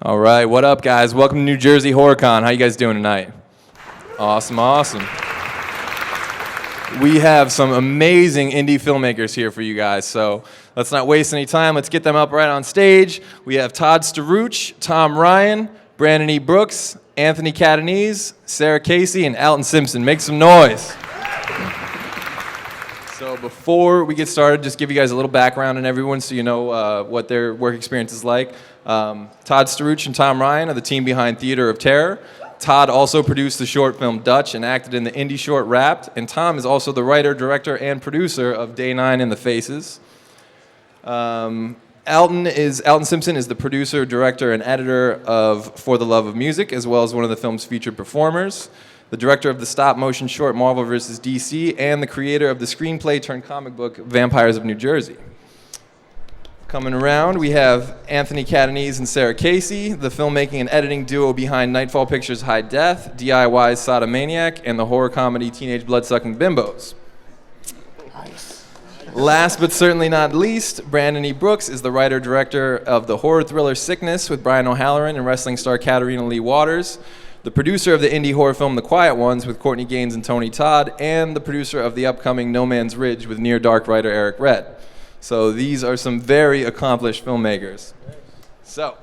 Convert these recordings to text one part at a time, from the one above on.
All right, what up, guys? Welcome to New Jersey HorrorCon. How you guys doing tonight? Awesome, awesome. We have some amazing indie filmmakers here for you guys, so let's not waste any time. Let's get them up right on stage. We have Todd Staruch, Tom Ryan, Brandon E. Brooks, Anthony Catanese, Sara Casey, and Alton Simpson. Make some noise. So before we get started, just give you guys a little background on everyone so you know what their work experience is like. Todd Staruch and Tom Ryan are the team behind Theater of Terror. Todd also produced the short film Dutch and acted in the indie short Wrapped. And Tom is also the writer, director, and producer of Day 9 and the Faces. Alton Simpson is the producer, director, and editor of For the Love of Music, as well as one of the film's featured performers, the director of the stop-motion short Marvel vs. DC, and the creator of the screenplay turned comic book Vampires of New Jersey. Coming around, we have Anthony Catanese and Sara Casey, the filmmaking and editing duo behind Nightfall Pictures' High Death, D.I.Why's Sodomaniac, and the horror comedy Teenage Bloodsucking Bimbos. Nice. Last but certainly not least, Brandon E. Brooks is the writer-director of the horror thriller Sickness with Brian O'Halloran and wrestling star Katarina Lee Waters, the producer of the indie horror film The Quiet Ones with Courtney Gaines and Tony Todd, and the producer of the upcoming No Man's Ridge with Near Dark writer Eric Red. So these are some very accomplished filmmakers. So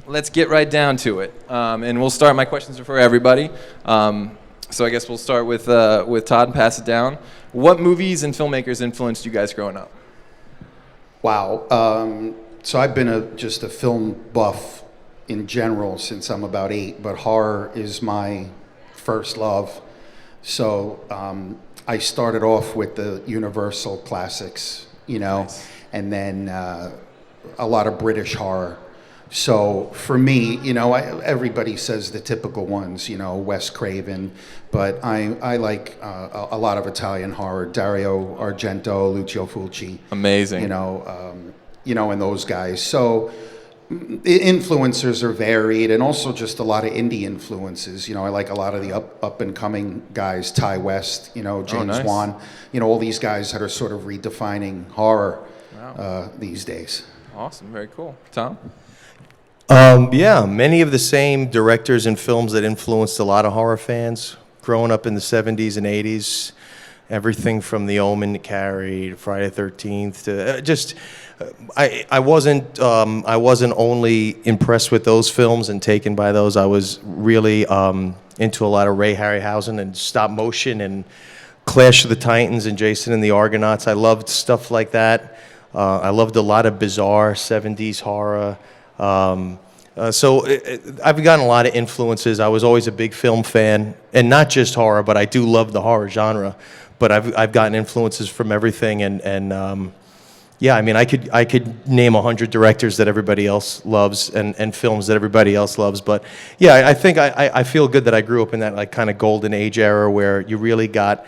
let's get right down to it. And we'll start, my questions are for everybody. So I guess we'll start with Todd and pass it down. What movies and filmmakers influenced you guys growing up? Wow. So I've been just a film buff in general since I'm about 8, but horror is my first love. So I started off with the Universal classics, you know, nice. And then a lot of British horror. So for me, you know, everybody says the typical ones, you know, Wes Craven, but I like a lot of Italian horror, Dario Argento, Lucio Fulci. Amazing. You know, and those guys. So influencers are varied, and also just a lot of indie influences. You know, I like a lot of the up and coming guys, Ty West, you know, James nice. Wan, you know, all these guys that are sort of redefining horror wow. These days. Awesome, very cool. Tom? Yeah, many of the same directors and films that influenced a lot of horror fans growing up in the 70s and 80s. Everything from The Omen to Carrie to Friday the 13th to I wasn't only impressed with those films and taken by those. I was really into a lot of Ray Harryhausen and stop motion and Clash of the Titans and Jason and the Argonauts. I loved stuff like that. I loved a lot of bizarre 70s horror. So I've gotten a lot of influences. I was always a big film fan, and not just horror, but I do love the horror genre. But I've gotten influences from everything, and yeah, I mean, I could name 100 directors that everybody else loves and films that everybody else loves. But yeah, I think I feel good that I grew up in that like kind of golden age era where you really got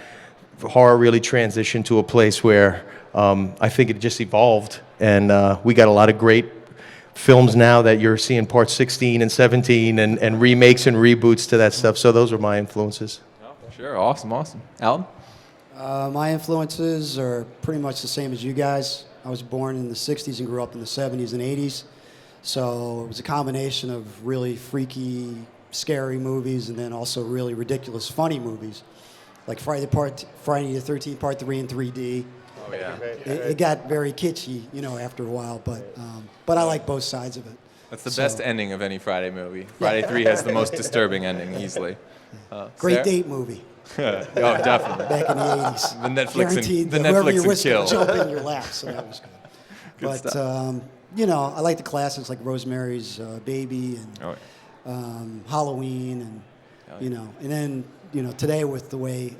horror really transitioned to a place where I think it just evolved, and we got a lot of great films now that you're seeing parts 16 and 17 and remakes and reboots to that stuff. So those were my influences. Oh, sure, awesome. Alton? My influences are pretty much the same as you guys. I was born in the 60s and grew up in the 70s and 80s. So it was a combination of really freaky, scary movies and then also really ridiculous, funny movies. Like Friday the 13th Part 3 in 3D. Oh, yeah. It got very kitschy, you know, after a while, but I like both sides of it. That's the best ending of any Friday movie. Friday 3 has the most disturbing ending, easily. Great Sarah? date movie. Oh, definitely. Back in the 80s. The Netflix Guaranteed and the that whoever Netflix you're and with kill. jump in your lap, so that was good. Good But stuff. you know, I like the classics like Rosemary's Baby and Oh, yeah. Halloween, and you know, and then you know today with the way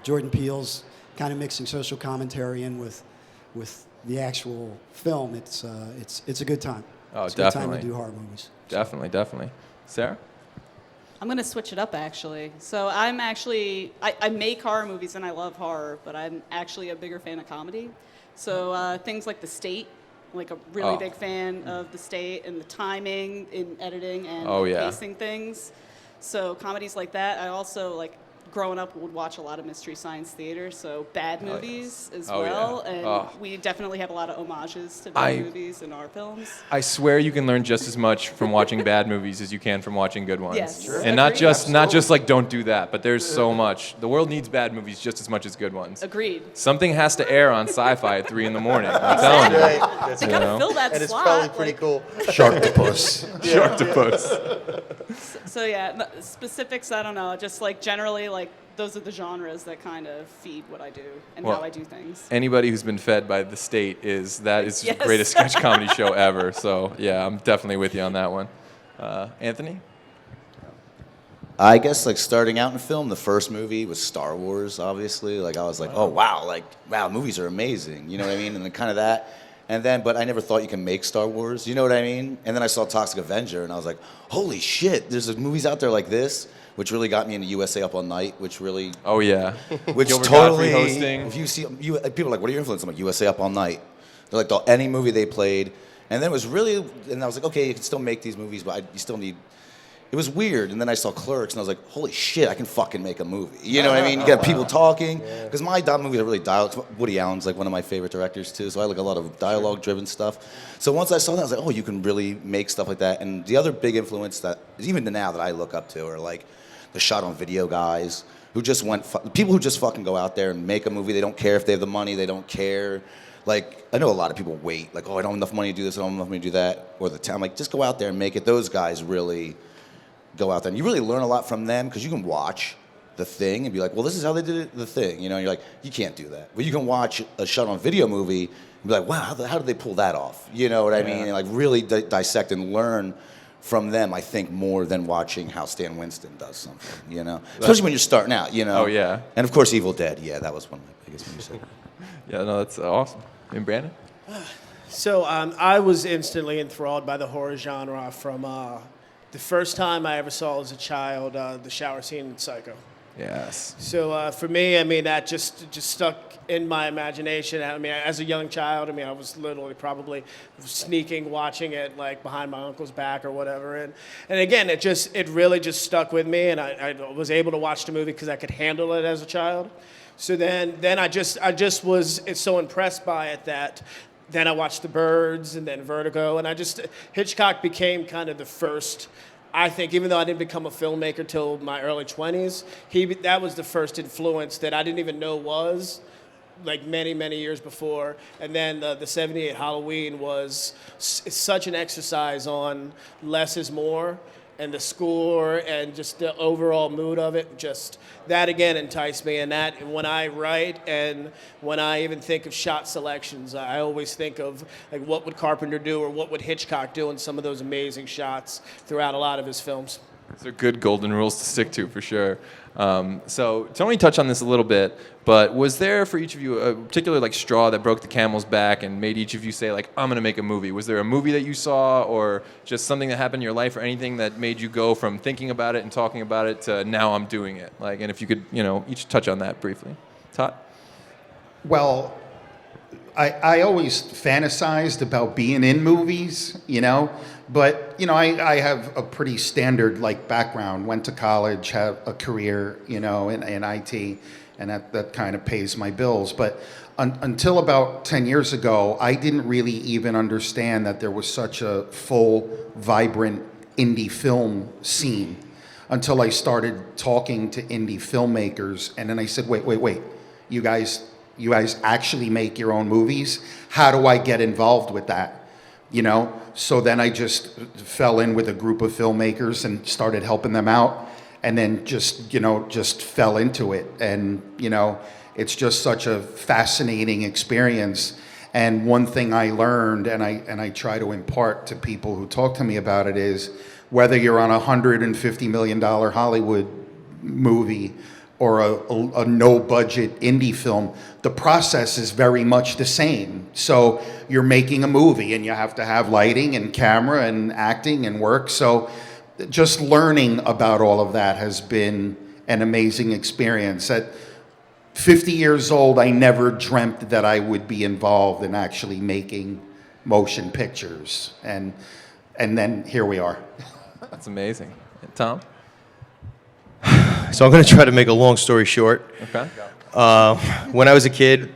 Jordan Peele's kind of mixing social commentary in with the actual film, it's a good time. Oh, it's definitely. a good time to do horror movies. Definitely. Sarah? I'm going to switch it up, actually. So I'm actually, I make horror movies and I love horror, but I'm actually a bigger fan of comedy. So things like The State, like a really big fan of The State and the timing in editing and pacing things. So comedies like that. I also like growing up, would watch a lot of Mystery Science Theater, so bad movies as Oh, yeah. well. And Oh. we definitely have a lot of homages to bad movies in our films. I swear you can learn just as much from watching bad movies as you can from watching good ones. Yes. Sure. And not Agreed. just like don't do that, but there's so much. The world needs bad movies just as much as good ones. Agreed. Something has to air on sci-fi at 3 a.m. I'm telling you. Right. That's They right. gotta know? fill that And it's slot. probably pretty like- cool. Sharktopus. Sharktopus. So yeah, specifics, I don't know. Just like generally, like those are the genres that kind of feed what I do and Well, how I do things. Anybody who's been fed by the state is Yes. the greatest sketch comedy show ever. So yeah, I'm definitely with you on that one. Anthony? I guess like starting out in film, the first movie was Star Wars, obviously. Like I was like, oh wow, movies are amazing. You know what I mean? And then kind of that. And then, but I never thought you can make Star Wars. You know what I mean? And then I saw Toxic Avenger, and I was like, holy shit, there's movies out there like this, which really got me into USA Up All Night, which really, Oh yeah. which Gilbert totally, Gottfried hosting. if you see, people are like, what are your influences? I'm like, USA Up All Night. They're like, any movie they played. And then it was really, and I was like, okay, you can still make these movies, but you still need. It was weird, and then I saw Clerks, and I was like, holy shit, I can fucking make a movie. You know what I mean? You got people talking, because my movies are really dialogue. Woody Allen's like one of my favorite directors, too, so I like a lot of dialogue-driven stuff. So once I saw that, I was like, oh, you can really make stuff like that. And the other big influence that, even now that I look up to, are like the shot-on-video guys, who just people who just fucking go out there and make a movie. They don't care if they have the money, they don't care. Like, I know a lot of people wait, like, oh, I don't have enough money to do this, I don't have enough money to do that, or the time. Like, just go out there and make it. Those guys really go out there, and you really learn a lot from them, because you can watch The Thing and be like, well, this is how they did it, The Thing, you know, and you're like, you can't do that. But you can watch a shot-on-video movie and be like, wow, how did they pull that off? You know what I mean? And like really dissect and learn from them, I think, more than watching how Stan Winston does something, you know? Especially when you're starting out, you know? Oh, yeah. And of course, Evil Dead, yeah, that was one of my biggest movies. Yeah, no, that's awesome. And Brandon? So I was instantly enthralled by the horror genre from the first time I ever saw as a child, the shower scene in Psycho. Yes. So for me, I mean, that just stuck in my imagination. I mean, as a young child, I mean, I was literally probably sneaking, watching it like behind my uncle's back or whatever. And again, it really just stuck with me, and I was able to watch the movie because I could handle it as a child. So then I just was so impressed by it that then I watched The Birds and then Vertigo, and Hitchcock became kind of the first, I think, even though I didn't become a filmmaker till my early 20s, that was the first influence that I didn't even know was, like many, many years before. And then the 78 Halloween was such an exercise on less is more, and the score and just the overall mood of it, just that again enticed me. And that when I write and when I even think of shot selections, I always think of like what would Carpenter do or what would Hitchcock do in some of those amazing shots throughout a lot of his films. Those are good golden rules to stick to for sure. So Tony touched on this a little bit, but was there for each of you a particular like straw that broke the camel's back and made each of you say like, I'm gonna make a movie? Was there a movie that you saw or just something that happened in your life or anything that made you go from thinking about it and talking about it to now I'm doing it? Like, and if you could, each touch on that briefly. Todd? Well, I always fantasized about being in movies, but I have a pretty standard like background. Went to college, have a career, in IT, and that kind of pays my bills. But until about 10 years ago, I didn't really even understand that there was such a full, vibrant indie film scene until I started talking to indie filmmakers, and then I said, wait, you guys actually make your own movies? How do I get involved with that? So then I just fell in with a group of filmmakers and started helping them out, and then just fell into it. And, it's just such a fascinating experience. And one thing I learned, and I try to impart to people who talk to me about it, is whether you're on a $150 million Hollywood movie or a no-budget indie film, the process is very much the same. So you're making a movie, and you have to have lighting and camera and acting and work. So just learning about all of that has been an amazing experience. At 50 years old, I never dreamt that I would be involved in actually making motion pictures. And then here we are. That's amazing. And Tom? So I'm going to try to make a long story short. Okay. When I was a kid,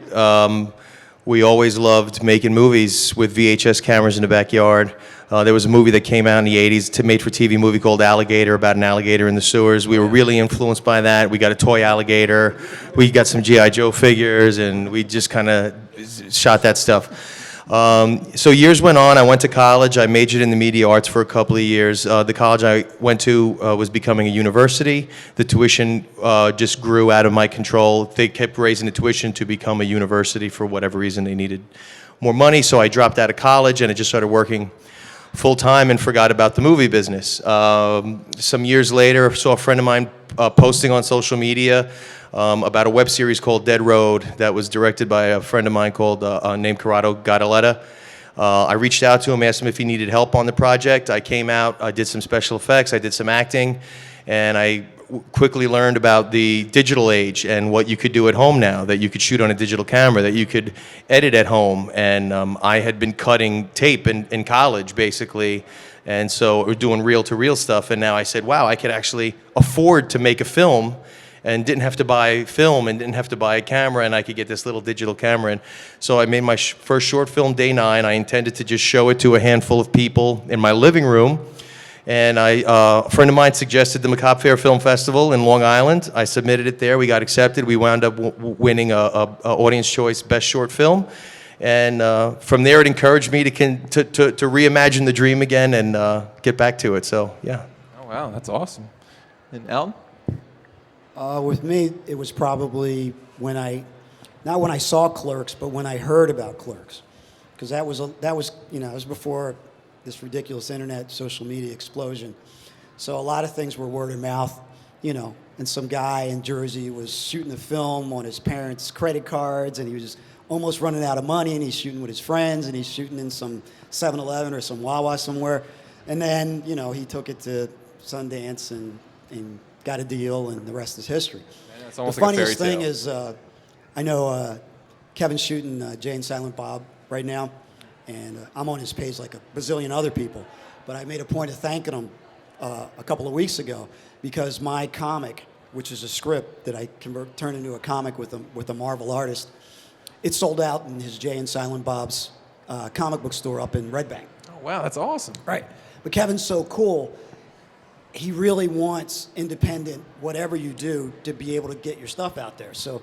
we always loved making movies with VHS cameras in the backyard. There was a movie that came out in the 80s, a made-for-TV movie called Alligator, about an alligator in the sewers. We were really influenced by that. We got a toy alligator. We got some G.I. Joe figures, and we just kind of shot that stuff. So years went on. I went to college. I majored in the media arts for a couple of years. The college I went to was becoming a university. The tuition just grew out of my control. They kept raising the tuition to become a university for whatever reason. They needed more money, so I dropped out of college and I just started working full-time and forgot about the movie business. Some years later, I saw a friend of mine posting on social media about a web series called Dead Road that was directed by a friend of mine named Corrado Gadaletta. I reached out to him, asked him if he needed help on the project. I came out, I did some special effects, I did some acting, and I quickly learned about the digital age and what you could do at home now, that you could shoot on a digital camera, that you could edit at home. And I had been cutting tape in college, basically, and so we're doing reel-to-reel stuff. And now I said, wow, I could actually afford to make a film and didn't have to buy film and didn't have to buy a camera, and I could get this little digital camera. And so I made my first short film, Day 9. I intended to just show it to a handful of people in my living room. And a friend of mine suggested the Macabre Fair Film Festival in Long Island. I submitted it there. We got accepted. We wound up winning a Audience Choice Best Short Film. And from there, it encouraged me to reimagine the dream again and get back to it. So, yeah. Oh, wow. That's awesome. And Alton? With me, it was probably not when I saw Clerks, but when I heard about Clerks. Because that was it was before this ridiculous internet, social media explosion. So a lot of things were word of mouth, and some guy in Jersey was shooting a film on his parents' credit cards, and he was just almost running out of money, and he's shooting with his friends, and he's shooting in some 7-Eleven or some Wawa somewhere. And then, he took it to Sundance and got a deal, and the rest is history. Man, The funniest thing is, I know Kevin's shooting Jay and Silent Bob right now, and I'm on his page like a bazillion other people. But I made a point of thanking him a couple of weeks ago because my comic, which is a script that I turned into a comic with a Marvel artist, it sold out in his Jay and Silent Bob's comic book store up in Red Bank. Oh, wow, that's awesome. Right. But Kevin's so cool. He really wants independent, whatever you do, to be able to get your stuff out there. So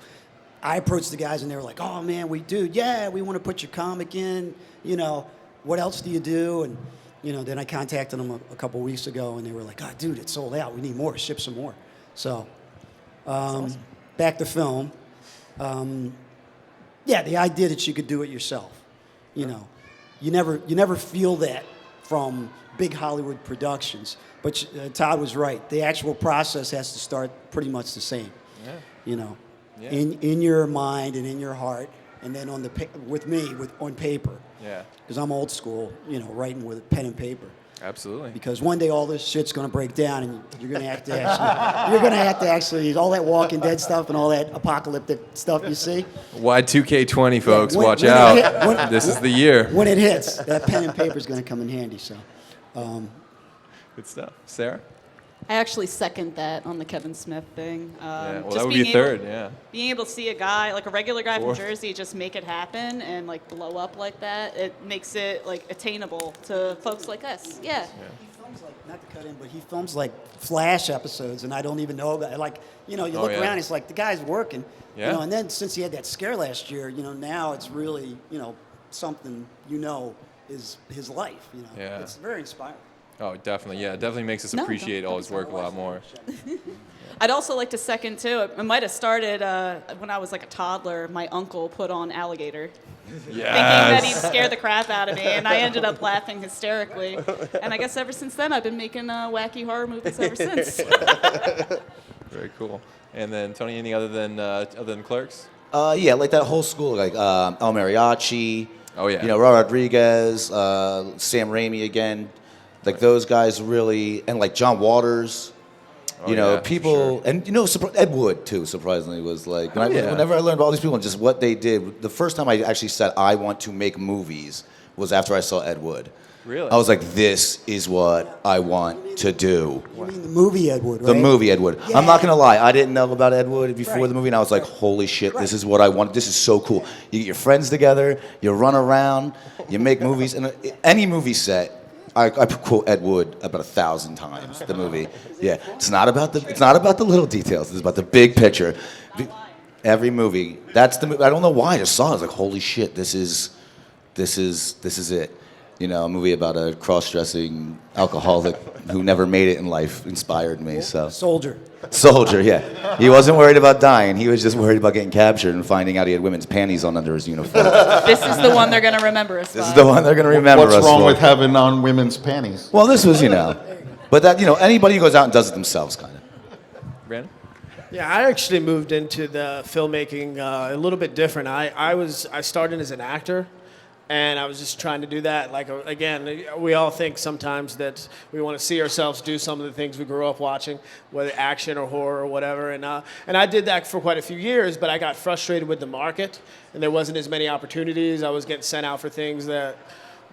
I approached the guys, and they were like, oh, man, we want to put your comic in. What else do you do? And, then I contacted them a couple weeks ago, and they were like, oh, dude, it's sold out. We need more. Ship some more. So awesome. Back to film. The idea that you could do it yourself. You never feel that from big Hollywood productions. But Todd was right. The actual process has to start pretty much the same. Yeah. In your mind and in your heart, and then on paper. Yeah. Because I'm old school, writing with pen and paper. Absolutely. Because one day all this shit's going to break down, and you're going to have to actually all that Walking Dead stuff and all that apocalyptic stuff you see. Y2K20, folks, watch out. This is the year. When it hits, that pen and paper is going to come in handy. So. Good stuff. Sarah? I actually second that on the Kevin Smith thing. That would be a third, yeah. Being able to see a guy, like a regular guy from Jersey, just make it happen and blow up like that, it makes it attainable to folks like us. Yeah. He films not to cut in, but he films Flash episodes, and I don't even know about it. You look around, it's like the guy's working. Yeah. And then since he had that scare last year, now it's really, something is his life. Yeah. It's very inspiring. Oh, definitely. Yeah, it definitely makes us appreciate all his work a lot more. I'd also like to second, too, it might have started when I was a toddler. My uncle put on Alligator, thinking that he'd scare the crap out of me, and I ended up laughing hysterically. And I guess ever since then, I've been making wacky horror movies ever since. Very cool. And then, Tony, anything other than Clerks? That whole school, El Mariachi. Oh, yeah. Robert Rodriguez, Sam Raimi again. Those guys really, and John Waters, people, and Ed Wood too, surprisingly, was whenever I learned about all these people and just what they did, the first time I actually said I want to make movies was after I saw Ed Wood. Really? I was like, this is what I want to do. You mean the movie Ed Wood, right? The movie Ed Wood. Yeah. I'm not gonna lie, I didn't know about Ed Wood before Right. the movie, and I was like, holy shit, this is what I want. This is so cool. You get your friends together, you run around, you make movies, and any movie set. I quote Ed Wood about 1,000 times. The movie, yeah. It's not about the little details. It's about the big picture. Every movie. That's the movie. I don't know why. I just saw it. I was like, holy shit, this is it. You know, a movie about a cross-dressing alcoholic who never made it in life inspired me. So Soldier. Soldier, yeah. He wasn't worried about dying. He was just worried about getting captured and finding out he had women's panties on under his uniform. This is the one they're going to remember us This by. is the one they're going to remember What's us wrong for. with having on women's panties? Well, this was, but that, anybody who goes out and does it themselves, kind of. Brandon? Yeah, I actually moved into the filmmaking a little bit different. I started as an actor, and I was just trying to do that. Like, again, we all think sometimes that we want to see ourselves do some of the things we grew up watching, whether action or horror or whatever. And I did that for quite a few years, but I got frustrated with the market, and there wasn't as many opportunities. I was getting sent out for things that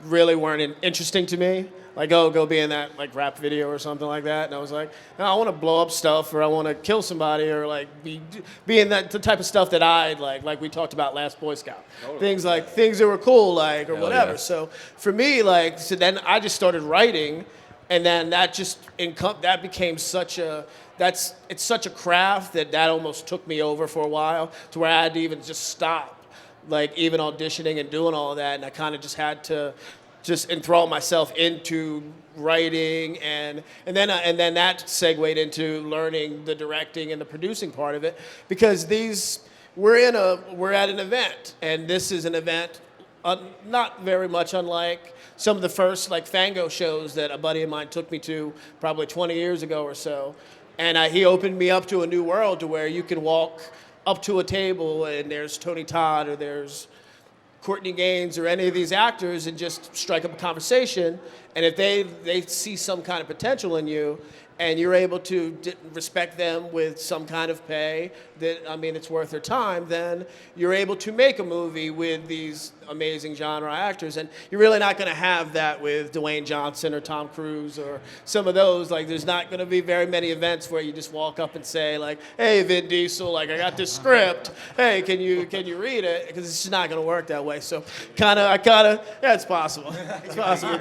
really weren't interesting to me. Like, oh, go be in that like rap video or something like that. And I was like, no, I want to blow up stuff, or I want to kill somebody, or like be in the type of stuff that I like we talked about last Boy Scout. Things that were cool, like, or Hell whatever. yeah. So for me, like, so then I just started writing, and then that just that became such a it's such a craft that almost took me over for a while, to where I had to even just stop, like, even auditioning and doing all of that, and I kind of just had to just enthrall myself into writing, and then that segued into learning the directing and the producing part of it, because we're at an event, and this is an event not very much unlike some of the first like Fango shows that a buddy of mine took me to probably 20 years ago or so, and he opened me up to a new world, to where you can walk up to a table and there's Tony Todd or there's Courtney Gaines or any of these actors, and just strike up a conversation. And if they see some kind of potential in you, and you're able to respect them with some kind of pay that, it's worth their time, then you're able to make a movie with these amazing genre actors. And you're really not going to have that with Dwayne Johnson or Tom Cruise or some of those. Like, there's not going to be very many events where you just walk up and say, like, hey, Vin Diesel, like, I got this script. Hey, can you read it? Because it's just not going to work that way. So yeah, it's possible. It's possible,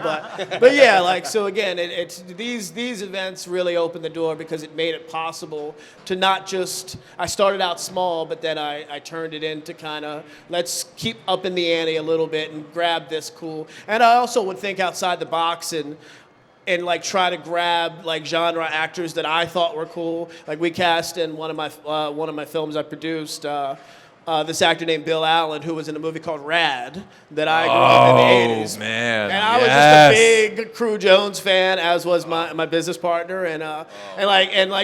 but yeah, like, so again, it's these events really opened the door, because it made it possible to not just, I started out small, but then I turned it into kind of, let's keep up in the ante a little bit and grab this cool. And I also would think outside the box and like try to grab like genre actors that I thought were cool. Like, we cast in one of my films I produced, this actor named Bill Allen, who was in a movie called Rad that I grew up in the 80s. Oh, man. And I was just a big Crew Jones fan, as was my business partner, and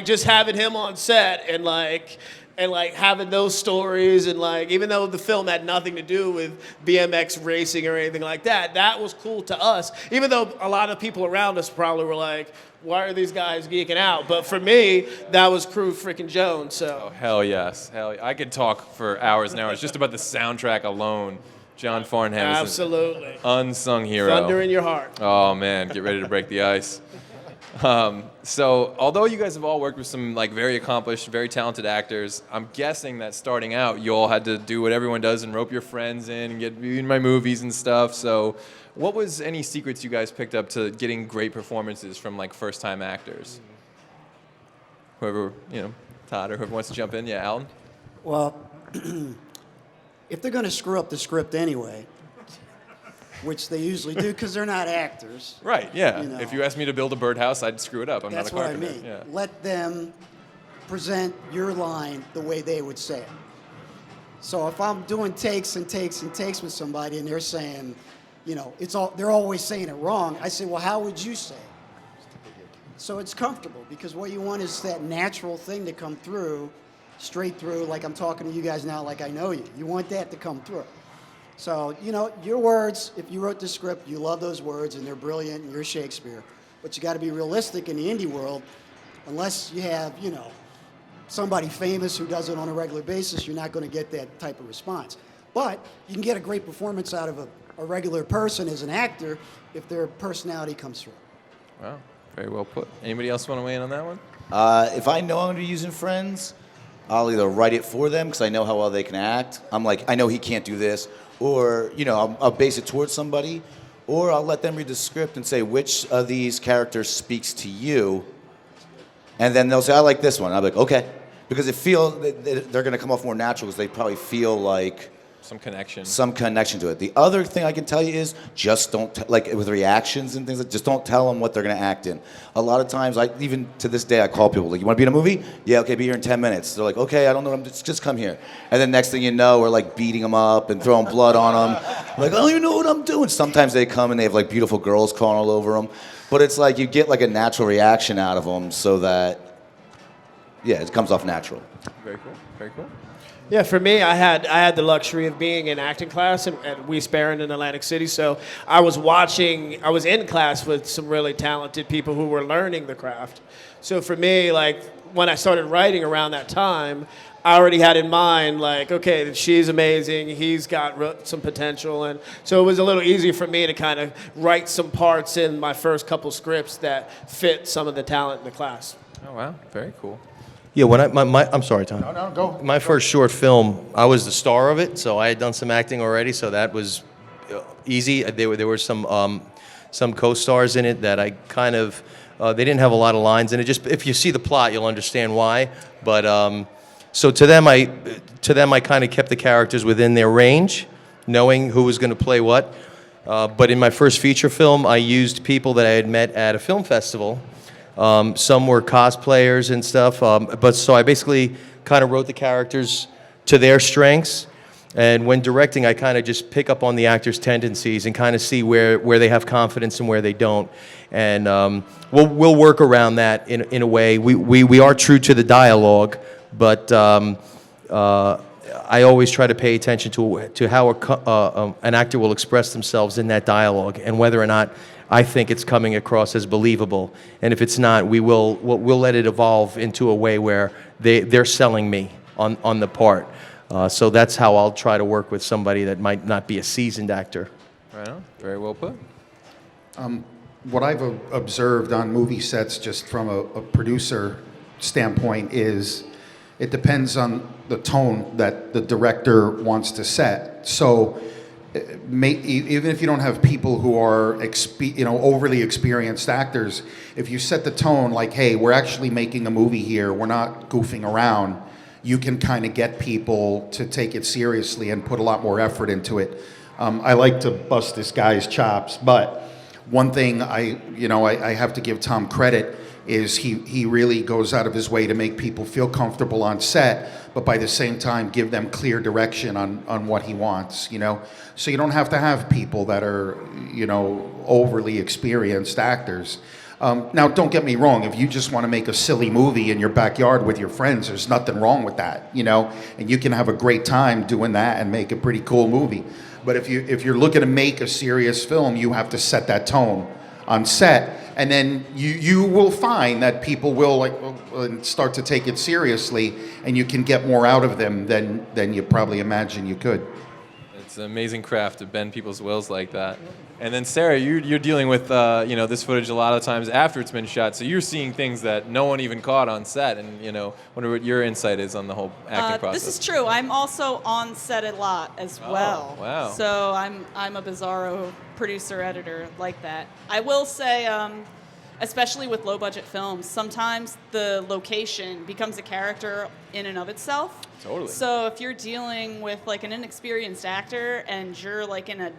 just having him on set, and having those stories, and like, even though the film had nothing to do with BMX racing or anything like that, that was cool to us. Even though a lot of people around us probably were like, why are these guys geeking out? But for me, that was Crew freaking Jones. So. Oh, hell yes. I could talk for hours and hours just about the soundtrack alone. John Farnham is Absolutely. an unsung hero. Thunder in your heart. Oh, man, get ready to break the ice. So, although you guys have all worked with some like very accomplished, very talented actors, I'm guessing that starting out, you all had to do what everyone does and rope your friends in and get in my movies and stuff. So, what was any secrets you guys picked up to getting great performances from like first-time actors? Whoever, Todd or whoever wants to jump in. Yeah, Alton? Well, if they're going to screw up the script anyway, which they usually do because they're not actors. Right, yeah. You know. If you asked me to build a birdhouse, I'd screw it up. I'm That's not a what I carpenter. mean. Yeah. Let them present your line the way they would say it. So if I'm doing takes and takes and takes with somebody and they're saying, they're always saying it wrong, I say, well, how would you say it? So it's comfortable, because what you want is that natural thing to come through, straight through, like I'm talking to you guys now, like I know you. You want that to come through. So, your words, if you wrote the script, you love those words and they're brilliant and you're Shakespeare. But you got to be realistic in the indie world. Unless you have, somebody famous who does it on a regular basis, you're not going to get that type of response. But you can get a great performance out of a a regular person is an actor if their personality comes through. Wow, very well put. Anybody else want to weigh in on that one? If I know I'm going to be using friends, I'll either write it for them because I know how well they can act. I'm like, I know he can't do this. Or, I'll base it towards somebody. Or I'll let them read the script and say, which of these characters speaks to you? And then they'll say, I like this one. I'll be like, okay. Because they're going to come off more natural because they probably feel like Some connection. some connection to it. The other thing I can tell you is just don't, like with reactions and things, just don't tell them what they're going to act in. A lot of times, even to this day, I call people, like, you want to be in a movie? Yeah, okay, be here in 10 minutes. They're like, okay, I don't know, just come here. And then next thing you know, we're like beating them up and throwing blood on them. Like, I don't even know what I'm doing. Sometimes they come and they have like beautiful girls crawling all over them. But it's like you get like a natural reaction out of them so that, yeah, it comes off natural. Very cool. Very cool. Yeah, for me, I had the luxury of being in acting class at West Barron in Atlantic City. So I was in class with some really talented people who were learning the craft. So for me, like when I started writing around that time, I already had in mind, like, okay, she's amazing, he's got some potential. And so it was a little easier for me to kind of write some parts in my first couple scripts that fit some of the talent in the class. Oh, wow. Very cool. Yeah, when I'm sorry, Tom. No, go. My first short film, I was the star of it, so I had done some acting already, so that was easy. There were some co-stars in it that I kind of they didn't have a lot of lines in it. Just if you see the plot, you'll understand why. But so to them, I kind of kept the characters within their range, knowing who was going to play what. But in my first feature film, I used people that I had met at a film festival. Some were cosplayers and stuff, but so I basically kind of wrote the characters to their strengths, and when directing, I kind of just pick up on the actors' tendencies and kind of see where they have confidence and where they don't, and we'll work around that in a way. We are true to the dialogue, but I always try to pay attention to how an actor will express themselves in that dialogue and whether or not I think it's coming across as believable. And if it's not, we'll let it evolve into a way where they're selling me on the part. So that's how I'll try to work with somebody that might not be a seasoned actor. Right on. Very well put. What I've observed on movie sets, just from a producer standpoint, is it depends on the tone that the director wants to set. So even if you don't have people who are overly experienced actors, if you set the tone like, hey, we're actually making a movie here, we're not goofing around, you can kind of get people to take it seriously and put a lot more effort into it. I like to bust this guy's chops, but one thing I have to give Tom credit is he really goes out of his way to make people feel comfortable on set, but by the same time give them clear direction on what he wants, So you don't have to have people that are, overly experienced actors. Now, don't get me wrong, if you just want to make a silly movie in your backyard with your friends, there's nothing wrong with that, and you can have a great time doing that and make a pretty cool movie. But if you're looking to make a serious film, you have to set that tone on set, and then you will find that people will start to take it seriously, and you can get more out of them than you probably imagine you could. It's an amazing craft to bend people's wills like that. And then Sarah, you're dealing with this footage a lot of times after it's been shot, so you're seeing things that no one even caught on set. And wonder what your insight is on the whole acting process. This is true. I'm also on set a lot as well. Wow. So I'm a bizarro producer editor like that. I will say, especially with low budget films, sometimes the location becomes a character in and of itself. Totally. So if you're dealing with like an inexperienced actor and you're like in a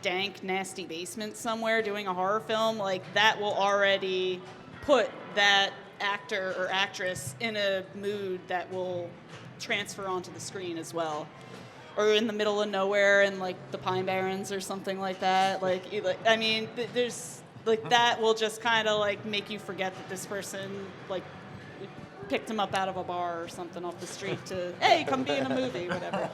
dank, nasty basement somewhere doing a horror film, like that will already put that actor or actress in a mood that will transfer onto the screen as well. Or in the middle of nowhere in like the Pine Barrens or something like that. There's like that will just kind of like make you forget that this person like picked him up out of a bar or something off the street to, hey, come be in a movie, whatever.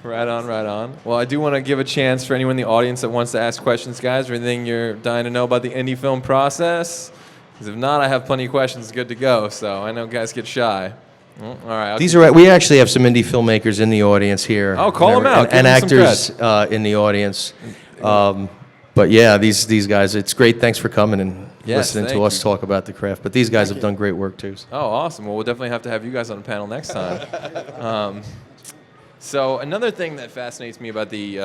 Right on, right on. Well, I do want to give a chance for anyone in the audience that wants to ask questions, guys, or anything you're dying to know about the indie film process. Because if not, I have plenty of questions good to go, so I know guys get shy. Well, all right. We actually have some indie filmmakers in the audience here. Oh, call them out. And Give them some actors in the audience. But yeah, these guys, it's great. Thanks for coming and Yes, listening thank to us you. talk about the craft. But these guys have done great work too. Oh, awesome. Well, we'll definitely have you guys on the panel next time. So another thing that fascinates me about the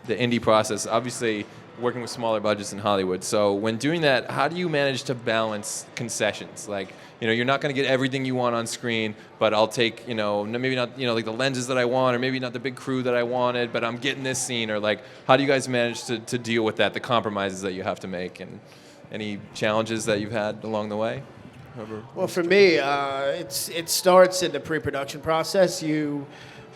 indie process, obviously working with smaller budgets in Hollywood. So when doing that, how do you manage to balance concessions? Like, you're not going to get everything you want on screen, but I'll take, maybe not, like the lenses that I want, or maybe not the big crew that I wanted, but I'm getting this scene. Or like, how do you guys manage to deal with that, the compromises that you have to make, and any challenges that you've had along the way? Well, for me, it starts in the pre-production process.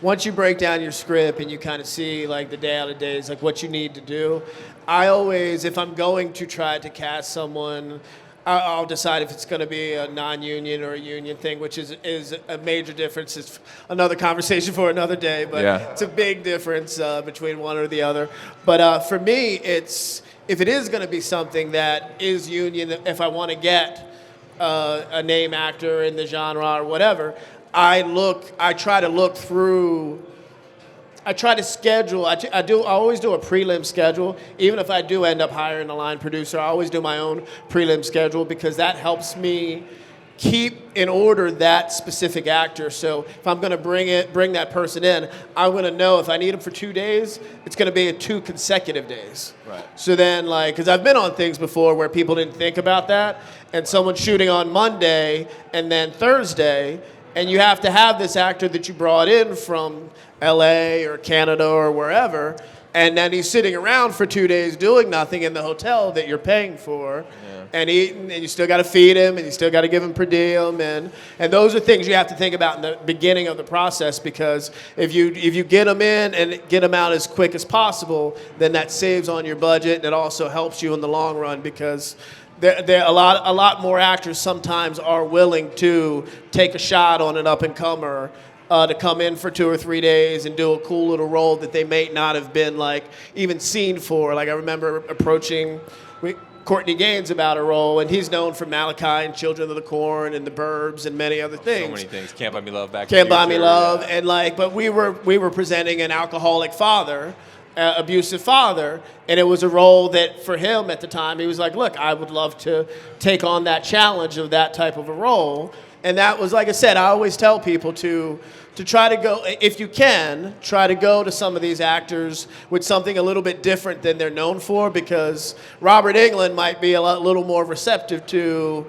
Once you break down your script and you kind of see like the day out of days, like what you need to do, I always, if I'm going to try to cast someone, I'll decide if it's going to be a non-union or a union thing, which is a major difference. It's another conversation for another day, but Yeah. It's a big difference between one or the other. But for me, if it is going to be something that is union, if I want to get a name actor in the genre or whatever, I try to look through. I try to schedule. I always do a prelim schedule. Even if I do end up hiring a line producer, I always do my own prelim schedule because that helps me keep in order that specific actor. So if I'm going to bring that person in, I'm going to know if I need them for 2 days, it's going to be 2 consecutive days. Right. So then, because I've been on things before where people didn't think about that, and someone's shooting on Monday and then Thursday, and you have to have this actor that you brought in from LA or Canada or wherever, and then he's sitting around for 2 days doing nothing in the hotel that you're paying for, and eating, and you still got to feed him, and you still got to give him per diem, and those are things you have to think about in the beginning of the process, because if you get them in and get them out as quick as possible, then that saves on your budget, and it also helps you in the long run, because a lot more actors sometimes are willing to take a shot on an up-and-comer to come in for 2 or 3 days and do a cool little role that they may not have been even seen for. Like I remember approaching Courtney Gaines about a role, and he's known for Malachi and Children of the Corn and The Burbs and many other things. So many things. Can't Buy Me Love, Back to the Can't Buy Me Future, Love, yeah. and but we were presenting an alcoholic father, abusive father, and it was a role that for him at the time he was like, look, I would love to take on that challenge of that type of a role, and that was, like I said, I always tell people to try to go, if you can, try to go to some of these actors with something a little bit different than they're known for, because Robert Englund might be a little more receptive to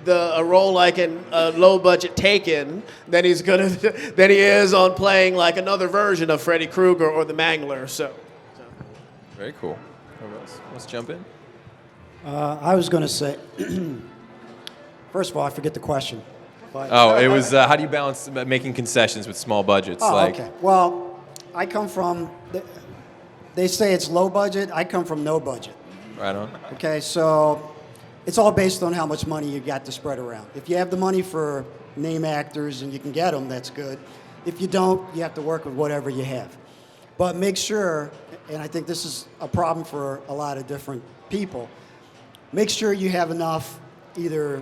a role like in a low budget Taken than he is on playing like another version of Freddy Krueger or the Mangler. So. Very cool. Let's jump in. I was going to say, first of all, I forget the question. But, Oh, it was how do you balance making concessions with small budgets? okay. Well, I come from, they say it's low budget. I come from no budget. Right on. Okay, so it's all based on how much money you got to spread around. If you have the money for name actors and you can get them, that's good. If you don't, you have to work with whatever you have. But make sure, and I think this is a problem for a lot of different people, make sure you have enough either,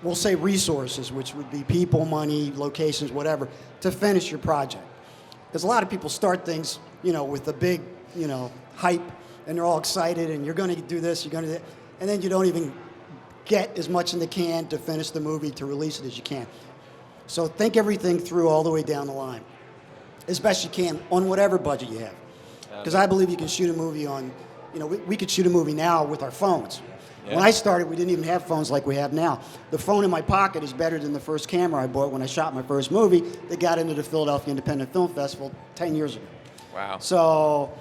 we'll say resources, which would be people, money, locations, whatever, to finish your project. Because a lot of people start things, with a big, hype, and they're all excited, and you're going to do this, you're going to do that, and then you don't even get as much in the can to finish the movie, to release it as you can. So think everything through all the way down the line, as best you can, on whatever budget you have. Because I believe you can shoot a movie on, we could shoot a movie now with our phones. Yeah. When I started, we didn't even have phones like we have now. The phone in my pocket is better than the first camera I bought when I shot my first movie that got into the Philadelphia Independent Film Festival 10 years ago. Wow. So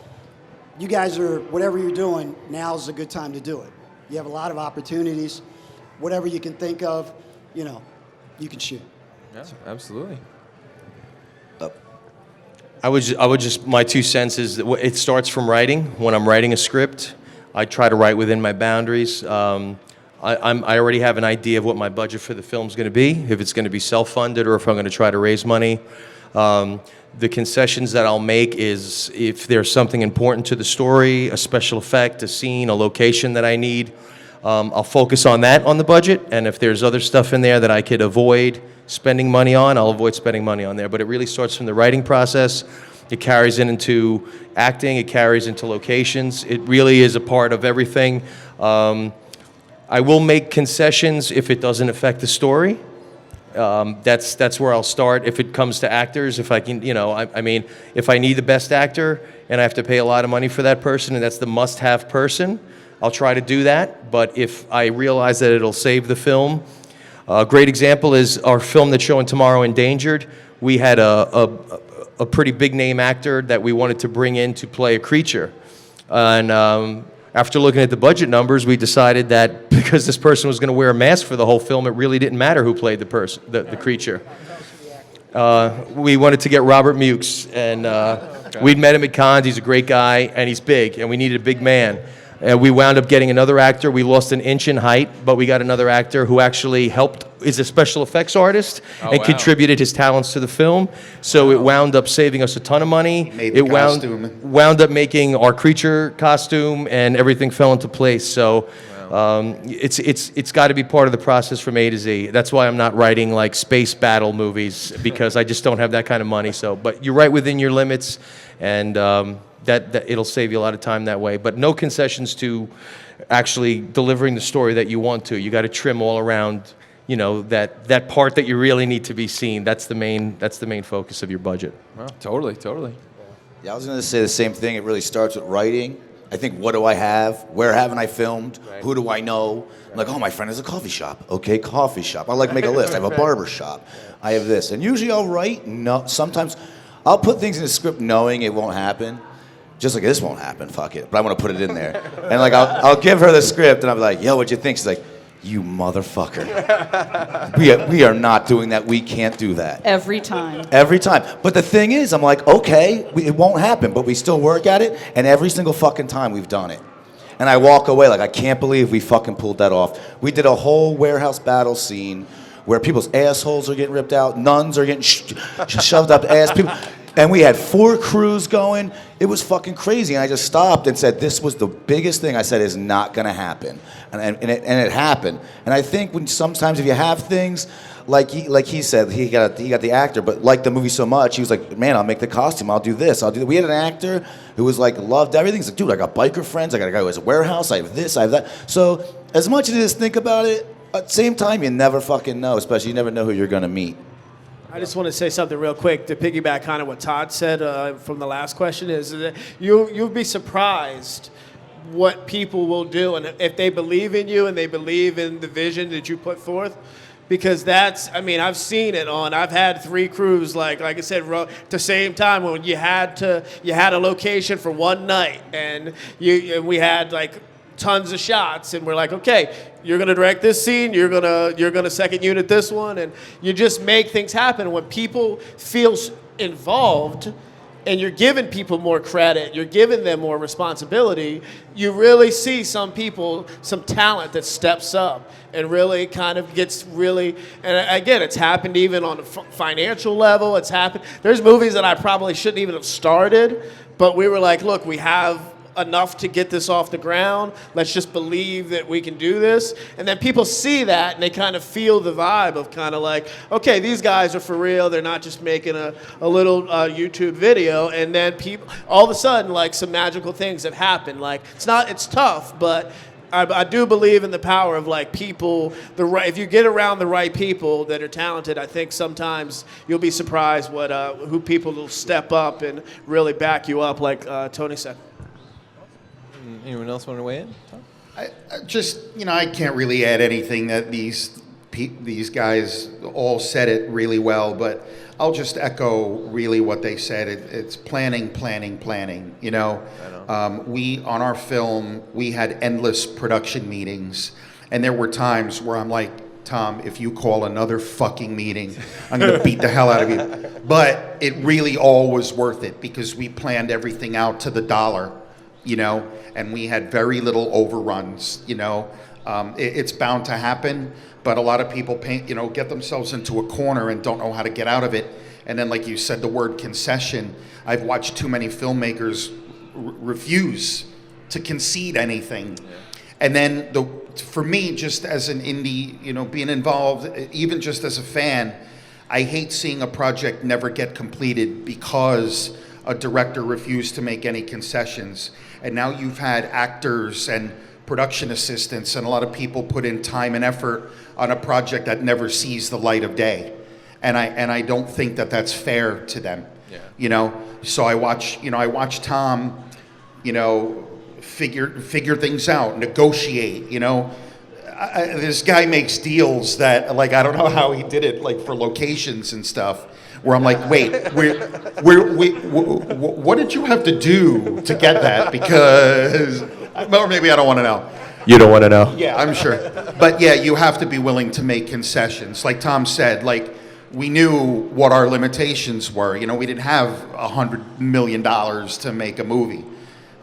you guys are, whatever you're doing, now's a good time to do it. You have a lot of opportunities. Whatever you can think of, you can shoot. Yeah, absolutely. I would just, my 2 cents is that it starts from writing. When I'm writing a script, I try to write within my boundaries. I already have an idea of what my budget for the film's going to be, if it's going to be self-funded or if I'm going to try to raise money. The concessions that I'll make is if there's something important to the story, a special effect, a scene, a location that I need, I'll focus on that on the budget. And if there's other stuff in there that I could avoid spending money on, I'll avoid spending money on there. But it really starts from the writing process. It carries into acting. It carries into locations. It really is a part of everything. I will make concessions if it doesn't affect the story. That's where I'll start. If it comes to actors, if I can, I mean, if I need the best actor and I have to pay a lot of money for that person and that's the must-have person, I'll try to do that. But if I realize that it'll save the film, a great example is our film that's showing tomorrow, Endangered. We had a pretty big name actor that we wanted to bring in to play a creature, and after looking at the budget numbers, we decided that because this person was going to wear a mask for the whole film, it really didn't matter who played the creature. We wanted to get Robert Mukes, and we'd met him at cons. He's a great guy, and he's big, and we needed a big man. We wound up getting another actor. We lost an inch in height, but we got another actor who actually is a special effects artist and contributed his talents to the film. So it wound up saving us a ton of money. Made the costume. Wound up making our creature costume, and everything fell into place. So it's got to be part of the process from A to Z. That's why I'm not writing like space battle movies, because I just don't have that kind of money. So, but you're right within your limits, and that it'll save you a lot of time that way. But no concessions to actually delivering the story that you want to. You got to trim all around, that part that you really need to be seen. That's the main focus of your budget. Well, totally. Yeah, I was going to say the same thing. It really starts with writing. I think, what do I have? Where haven't I filmed? Right. Who do I know? I'm like, oh, my friend has a coffee shop. Okay, coffee shop. I like to make a list. I have a barber shop. I have this. And usually I'll write. No, sometimes I'll put things in the script knowing it won't happen. Just like, this won't happen, fuck it. But I want to put it in there. And like, I'll give her the script, and I'm like, yo, what'd you think? She's like, you motherfucker. We are not doing that. We can't do that. Every time. Every time. But the thing is, I'm like, okay, it won't happen, but we still work at it, and every single fucking time we've done it. And I walk away like, I can't believe we fucking pulled that off. We did a whole warehouse battle scene where people's assholes are getting ripped out, nuns are getting shoved up the ass. People... And we had 4 crews going. It was fucking crazy. And I just stopped and said, this was the biggest thing I said is not going to happen. And it happened. And I think when sometimes if you have things, like he said, he got the actor, but liked the movie so much, he was like, man, I'll make the costume. I'll do this. I'll do that. We had an actor who was like, loved everything. He's like, dude, I got biker friends. I got a guy who has a warehouse. I have this. I have that. So as much as it is think about it, at the same time, you never fucking know, especially you never know who you're going to meet. I just want to say something real quick to piggyback kind of what Todd said from the last question is that you'll be surprised what people will do, and if they believe in you and they believe in the vision that you put forth, because I've seen it I've had 3 crews like I said at the same time when you had a location for one night and we had like tons of shots, and we're like, okay, you're gonna direct this scene, you're gonna second unit this one, and you just make things happen. When people feel involved and you're giving people more credit, you're giving them more responsibility, you really see some talent that steps up and really kind of gets really, and again, it's happened even on a financial level, it's happened. There's movies that I probably shouldn't even have started, but we were like, look, we have enough to get this off the ground. Let's just believe that we can do this. And then people see that and they kind of feel the vibe of kind of like, okay, these guys are for real. They're not just making a little YouTube video. And then people, all of a sudden, like some magical things have happened. Like it's tough, but I do believe in the power of like people, if you get around the right people that are talented, I think sometimes you'll be surprised who people will step up and really back you up, like Tony said. Anyone else want to weigh in? I can't really add anything. That these guys all said it really well, but I'll just echo really what they said. It's planning. We on our film, we had endless production meetings, and there were times where I'm like, Tom, if you call another fucking meeting, I'm gonna beat the hell out of you. But it really all was worth it because we planned everything out to the dollar. And we had very little overruns, It's bound to happen, but a lot of people get themselves into a corner and don't know how to get out of it. And then, like you said, the word concession, I've watched too many filmmakers refuse to concede anything. Yeah. And then for me, just as an indie, being involved, even just as a fan, I hate seeing a project never get completed because a director refused to make any concessions. And now you've had actors and production assistants and a lot of people put in time and effort on a project that never sees the light of day. And I don't think that that's fair to them. Yeah. You know, so I watch Tom, you know, figure things out, negotiate, you know. This guy makes deals that, like, I don't know how he did it, like, for locations and stuff, where I'm like, wait, what did you have to do to get that? Because, or maybe I don't want to know. You don't want to know. Yeah, I'm sure. But yeah, you have to be willing to make concessions. Like Tom said, like, we knew what our limitations were. You know, we didn't have $100 million to make a movie.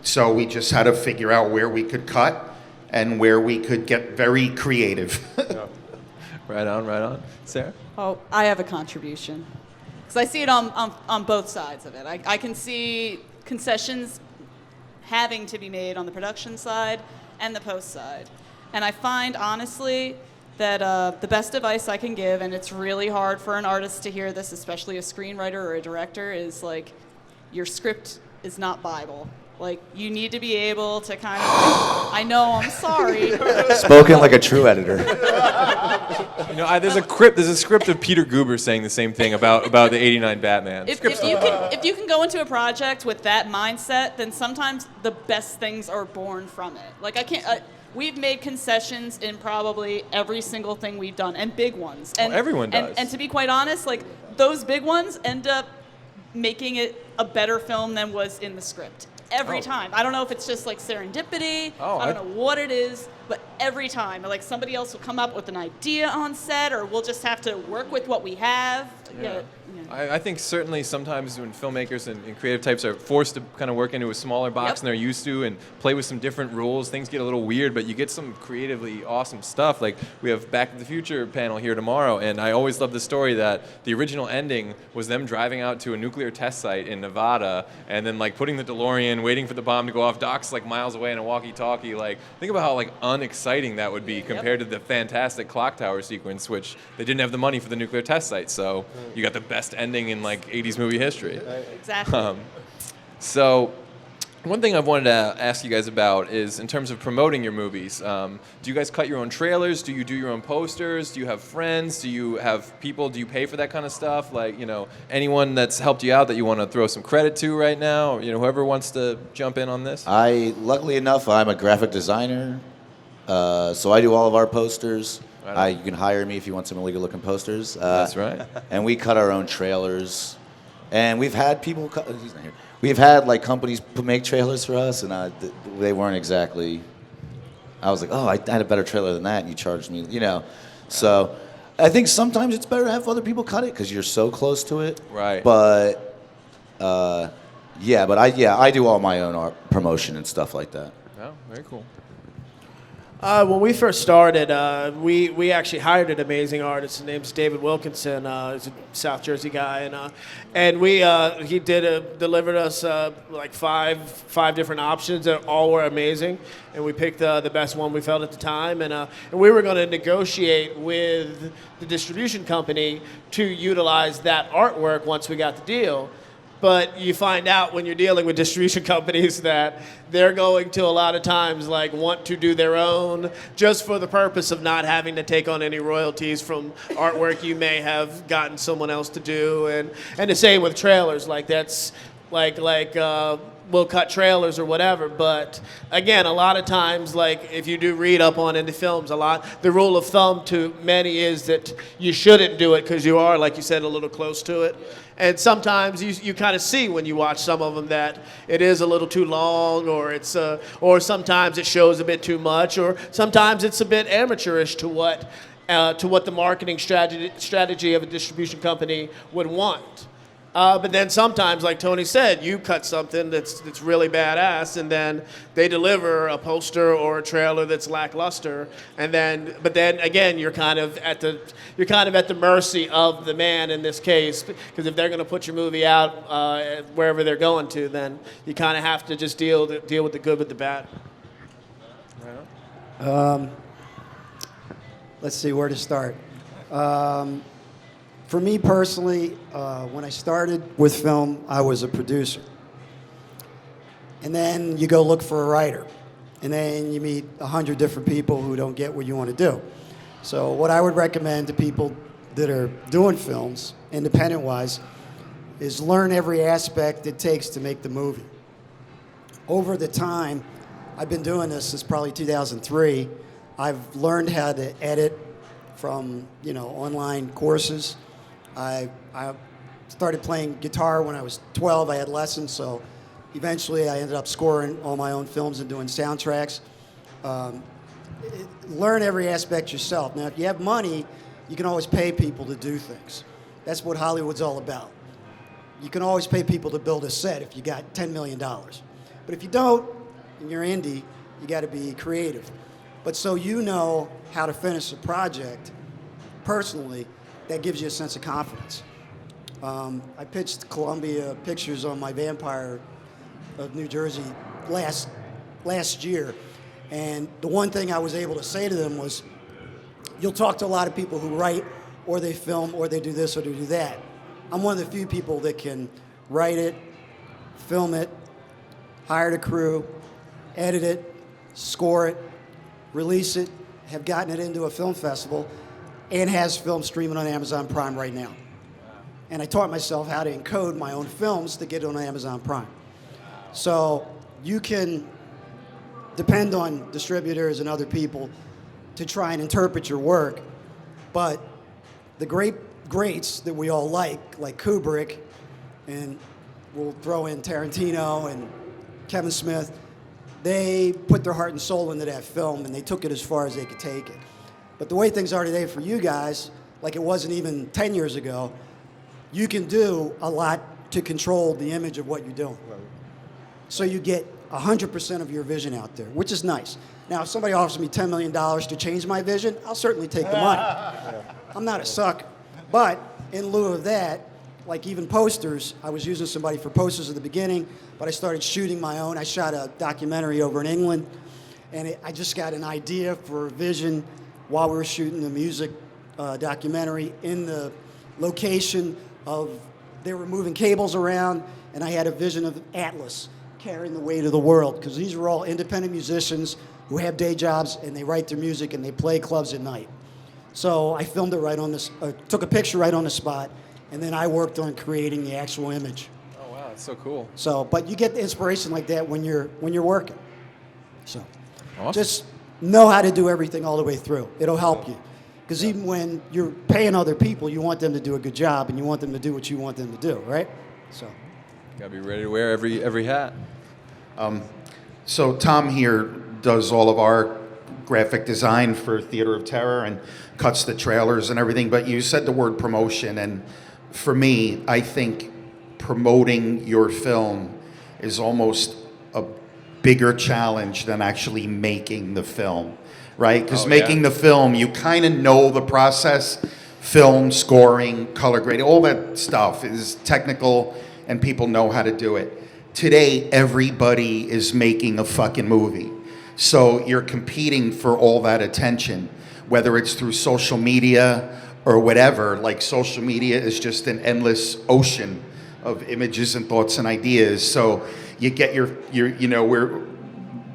So we just had to figure out where we could cut and where we could get very creative. Right on. Sarah? Oh, I have a contribution. Because I see it on both sides of it. I can see concessions having to be made on the production side and the post side. And I find, honestly, that the best advice I can give, and it's really hard for an artist to hear this, especially a screenwriter or a director, is like, your script is not Bible. Like, you need to be able to kind of, I know, I'm sorry. Spoken like a true editor. You know, there's a script of Peter Guber saying the same thing about the '89 Batman. If you can go into a project with that mindset, then sometimes the best things are born from it. Like, I can't. We've made concessions in probably every single thing we've done, and big ones. And everyone does. And to be quite honest, like, those big ones end up making it a better film than was in the script. Every time. I don't know if it's just like serendipity. I don't know what it is, but every time, like, somebody else will come up with an idea on set, or we'll just have to work with what we have. Yeah. I think certainly sometimes when filmmakers and creative types are forced to kind of work into a smaller box than they're used to and play with some different rules, things get a little weird, but you get some creatively awesome stuff. Like, we have Back to the Future panel here tomorrow, and I always love the story that the original ending was them driving out to a nuclear test site in Nevada and then, like, putting the DeLorean, waiting for the bomb to go off, Doc's like miles away in a walkie-talkie. Like, think about how, like, unexciting that would be compared to the fantastic clock tower sequence, which they didn't have the money for the nuclear test site, so you got the best ending in, like, 80s movie history. Exactly. So one thing I've wanted to ask you guys about is in terms of promoting your movies. Do you guys cut your own trailers? Do you do your own posters? Do you have friends? Do you have people? Do you pay for that kind of stuff? Like, you know, anyone that's helped you out that you want to throw some credit to right now? You know, whoever wants to jump in on this. Luckily enough, I'm a graphic designer, so I do all of our posters. You can hire me if you want some illegal looking posters. That's right. And we cut our own trailers. And we've had people cut, he's not here. We've had, like, companies make trailers for us, and they weren't exactly, I was like, oh, I had a better trailer than that, and you charged me, you know. So I think sometimes it's better to have other people cut it because you're so close to it. Right. But, I do all my own art promotion and stuff like that. Oh, very cool. When we first started, we actually hired an amazing artist. His name's David Wilkinson. He's a South Jersey guy, and he delivered us like five different options that all were amazing, and we picked the best one we felt at the time, and we were going to negotiate with the distribution company to utilize that artwork once we got the deal. But you find out when you're dealing with distribution companies that they're going to a lot of times, like, want to do their own just for the purpose of not having to take on any royalties from artwork you may have gotten someone else to do. And the same with trailers. Like, that's we'll cut trailers or whatever, but again, a lot of times, like, if you do read up on indie films, the rule of thumb to many is that you shouldn't do it because you are, like you said, a little close to it. And sometimes you kind of see when you watch some of them that it is a little too long, or sometimes it shows a bit too much, or sometimes it's a bit amateurish to what the marketing strategy of a distribution company would want. But then sometimes, like Tony said, you cut something that's really badass, and then they deliver a poster or a trailer that's lackluster, but then again, you're kind of at the mercy of the man in this case, because if they're going to put your movie out wherever they're going to, then you kind of have to just deal with the good with the bad. Let's see where to start. For me personally, when I started with film, I was a producer. And then you go look for a writer. And then you meet 100 different people who don't get what you want to do. So what I would recommend to people that are doing films, independent-wise, is learn every aspect it takes to make the movie. Over the time, I've been doing this since probably 2003. I've learned how to edit from, online courses. I started playing guitar when I was 12. I had lessons, so eventually I ended up scoring all my own films and doing soundtracks. Learn every aspect yourself. Now, if you have money, you can always pay people to do things. That's what Hollywood's all about. You can always pay people to build a set if you got $10 million. But if you don't, and you're indie, you got to be creative. But so you know how to finish a project personally, that gives you a sense of confidence. I pitched Columbia Pictures on my Vampire of New Jersey last year, and the one thing I was able to say to them was, you'll talk to a lot of people who write, or they film, or they do this, or they do that. I'm one of the few people that can write it, film it, hire a crew, edit it, score it, release it, have gotten it into a film festival, and has film streaming on Amazon Prime right now. And I taught myself how to encode my own films to get it on Amazon Prime. So you can depend on distributors and other people to try and interpret your work, but the greats that we all like Kubrick, and we'll throw in Tarantino and Kevin Smith, they put their heart and soul into that film, and they took it as far as they could take it. But the way things are today for you guys, like it wasn't even 10 years ago, you can do a lot to control the image of what you're doing. So you get 100% of your vision out there, which is nice. Now, if somebody offers me $10 million to change my vision, I'll certainly take the money. I'm not a sucker. But in lieu of that, like even posters, I was using somebody for posters at the beginning, but I started shooting my own. I shot a documentary over in England, and I just got an idea for a vision while we were shooting the music documentary in the location of, they were moving cables around, and I had a vision of Atlas carrying the weight of the world, because these were all independent musicians who have day jobs, and they write their music, and they play clubs at night. So I filmed it right on this, took a picture right on the spot, and then I worked on creating the actual image. Oh wow, that's so cool. So, but you get the inspiration like that when you're working. So, Awesome. just know how to do everything all the way through. It'll help you, because even when you're paying other people, you want them to do a good job, and you want them to do what you want them to do, right? So, Gotta be ready to wear every hat. So Tom here does all of our graphic design for Theater of Terror and cuts the trailers and everything, but you said the word promotion, and for me, I think promoting your film is almost a bigger challenge than actually making the film, right? Because making the film, you kind of know the process. Film, scoring, color grading, all that stuff is technical, and people know how to do it. Today, everybody is making a fucking movie. So you're competing for all that attention, whether it's through social media or whatever. Like, social media is just an endless ocean of images and thoughts and ideas. So you get we're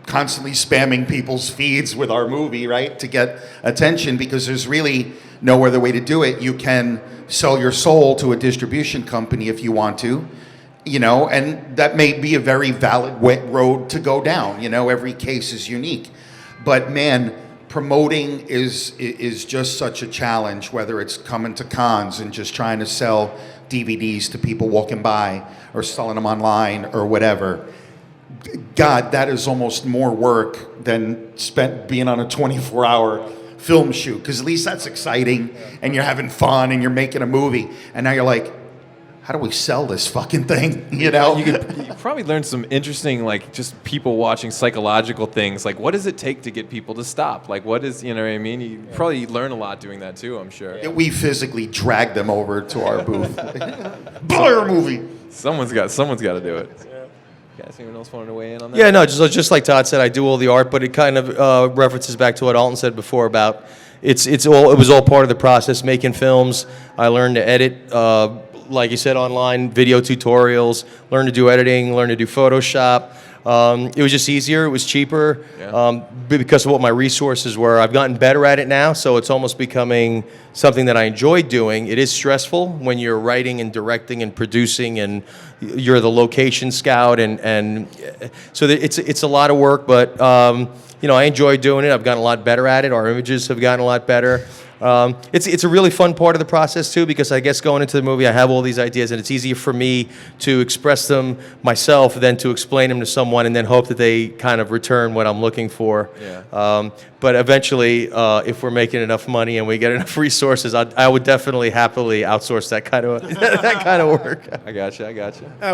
constantly spamming people's feeds with our movie, right, to get attention, because there's really no other way to do it. You can sell your soul to a distribution company if you want to, and that may be a very valid road to go down. Every case is unique. But man, promoting is just such a challenge, whether it's coming to cons and just trying to sell DVDs to people walking by, or selling them online or whatever. God, that is almost more work than spent being on a 24-hour film shoot, because at least that's exciting, and you're having fun, and you're making a movie, and now you're like, how do we sell this fucking thing? You could probably learn some interesting, like, just people watching psychological things. Like, what does it take to get people to stop? Like, what is, you know what I mean? You probably learn a lot doing that too, I'm sure. We physically drag them over to our booth. Buy our movie. Someone's got to do it. Guys, anyone else wanted to weigh in on that? Yeah, no, just like Todd said, I do all the art, but it kind of references back to what Alton said before about, it was all part of the process making films. I learned to edit, like you said, online video tutorials. Learned to do editing. Learned to do Photoshop. It was just easier. It was cheaper because of what my resources were. I've gotten better at it now, so it's almost becoming something that I enjoy doing. It is stressful when you're writing and directing and producing, and you're the location scout, and so it's a lot of work. But I enjoy doing it. I've gotten a lot better at it. Our images have gotten a lot better. It's a really fun part of the process too, because I guess going into the movie I have all these ideas and it's easier for me to express them myself than to explain them to someone and then hope that they kind of return what I'm looking for. Yeah. But eventually, if we're making enough money and we get enough resources, I would definitely happily outsource that kind of that kind of work. I got you.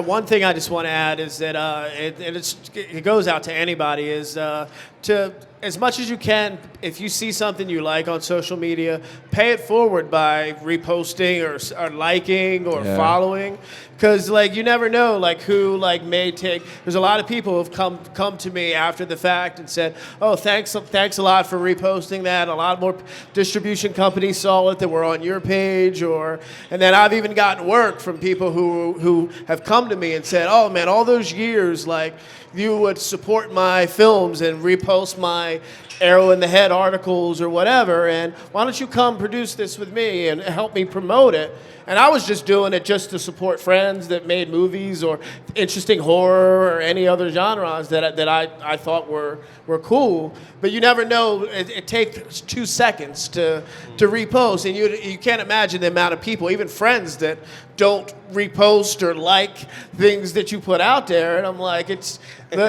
One thing I just want to add is that it goes out to anybody is to, as much as you can, if you see something you like on social media, pay it forward by reposting or liking or following, because like you never know like who like may take. There's a lot of people who've come to me after the fact and said, "Oh, thanks a lot for reposting that." A lot more distribution companies saw it that were on your page, and then I've even gotten work from people who have come to me and said, "Oh man, all those years like you would support my films and repost my arrow in the head articles or whatever, and why don't you come produce this with me and help me promote it?" And I was just doing it just to support friends that made movies or interesting horror or any other genres that I thought were cool. But you never know. It takes 2 seconds to repost, and you can't imagine the amount of people, even friends, that don't repost or like things that you put out there. And I'm like,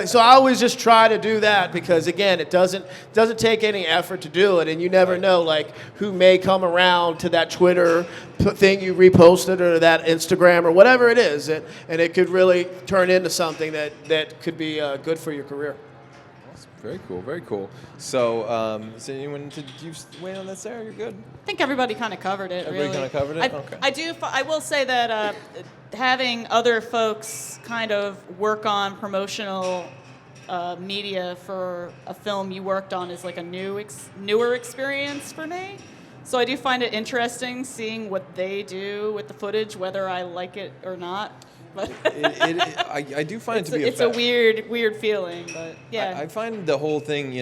so I always just try to do that because again, it doesn't take any effort to do it, and you never know like who may come around to that Twitter thing you reposted or that Instagram or whatever it is, and it could really turn into something that could be good for your career. Very cool, very cool. So, is anyone, did you weigh on that, Sarah? You're good? I think everybody kind of covered it. Everybody really. kind of covered it? Okay. I will say that having other folks kind of work on promotional media for a film you worked on is like a newer experience for me. So I do find it interesting seeing what they do with the footage, whether I like it or not. But I do find it to be it's a weird feeling, but yeah. I find the whole thing,